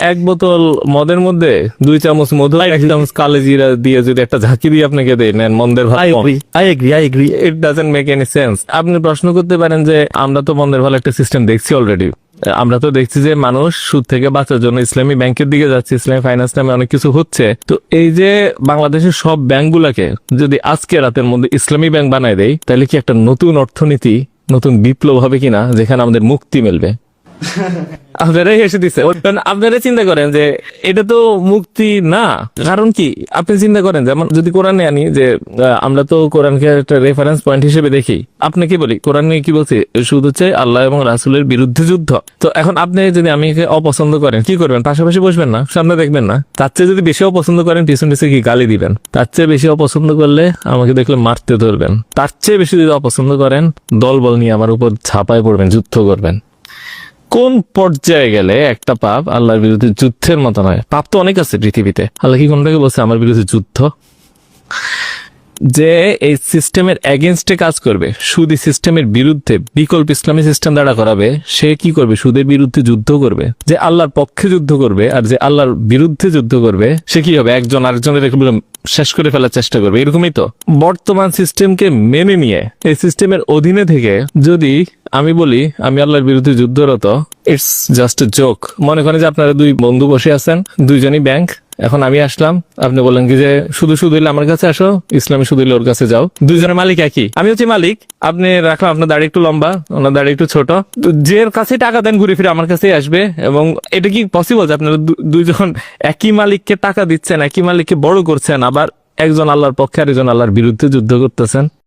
এক বোতল মদের মধ্যে 2 চামচ মধু, 1 চামচ কালো জিরা দিয়ে যদি একটা ঝাঁকি দিয়ে আপনাকে দেয় নেন মন্দের ভালো। I agree. It doesn't make any sense. আপনি প্রশ্ন করতে পারেন যে আমরা তো মন্দের ভালো একটা সিস্টেম দেখছি অলরেডি। আমরা তো দেখছি যে মানুষ সুদ থেকে বাঁচার জন্য ইসলামী ব্যাংকের দিকে যাচ্ছে, ইসলামী ফাইন্যান্স নামে অনেক কিছু হচ্ছে। তো এই যে বাংলাদেশের সব ব্যাংকগুলোকে যদি আজকে রাতের মধ্যে ইসলামী ব্যাংক বানায় দেয়, তাহলে কি একটা নতুন অর্থনীতি, নতুন বিপ্লব হবে কিনা, যেখানে আমাদের মুক্তি মিলবে। আপনারাই এসে দিচ্ছে। আপনারা চিন্তা করেন যে এটা তো মুক্তি না। কারণ কি, আপনি চিন্তা করেন যেমন যদি কোরআনে আনি যে আমরা তো কোরআনকে একটা রেফারেন্স পয়েন্ট হিসেবে দেখি। আপনাকে বলি কোরআনে কি বলছে, শুধু হচ্ছে আল্লাহ এবং রাসূলের বিরুদ্ধে যুদ্ধ। তো এখন আপনি যদি আমি অপছন্দ করেন কি করবেন? পাশাপাশি বসবেন না, সামনে দেখবেন না? তার চেয়ে যদি বেশি অপছন্দ করেন পিছন পিছনে কি গালি দিবেন? তার চেয়ে বেশি অপছন্দ করলে আমাকে দেখলে মারতে ধরবেন। তার চেয়ে বেশি যদি অপছন্দ করেন দলবল নিয়ে আমার উপর ঝাঁপায় পড়বেন, যুদ্ধ করবেন। কোন পর্যায়ে গেলে একটা পাপ আল্লাহর বিরুদ্ধে যুদ্ধের মতো নয়? পাপ তো অনেক আছে পৃথিবীতে, আল্লাহ কি কোনটাকে বলছে আমার বিরুদ্ধে যুদ্ধ? যে এই সিস্টেমের এগেনস্টে কাজ করবে, সুদী সিস্টেমের বিরুদ্ধে বিকল্প ইসলামী সিস্টেম দাঁড়া করাবে, সে কি করবে? সুদের বিরুদ্ধে যুদ্ধ করবে। যে আল্লাহর পক্ষে যুদ্ধ করবে আর যে আল্লাহর বিরুদ্ধে যুদ্ধ করবে, সে কি হবে? একজন আরেকজনের শেষ করে ফেলার চেষ্টা করবে। এরকমই তো বর্তমান সিস্টেমকে মেনে নিয়ে এই সিস্টেমের অধীনে থেকে যদি আমি বলি আমি আল্লাহর বিরুদ্ধে যুদ্ধরত, ইটস জাস্ট এ জোক। মনে করেন যে আপনারা দুই বন্ধু বসে আছেন, দুইজনই ব্যাংক। এখন আমি আসলাম, আপনি বললেন কি যে শুধু শুধু হইলে আমার কাছে আসো, ইসলামী শুধু হইলে ওর কাছে যাও। দুইজনের মালিক একই, আমি হচ্ছে মালিক। আপনি রাখলাম আপনার দাড়ি একটু লম্বা, ওনার দাড়ি একটু ছোট। তো যে কাছে টাকা দেন ঘুরে ফিরে আমার কাছেই আসবে। এবং এটা কি পসিবল যে আপনারা দুইজন একই মালিককে টাকা দিচ্ছেন, একই মালিককে বড় করছেন, আবার একজন আল্লাহর পক্ষে আর একজন আল্লাহর বিরুদ্ধে যুদ্ধ করতেছেন?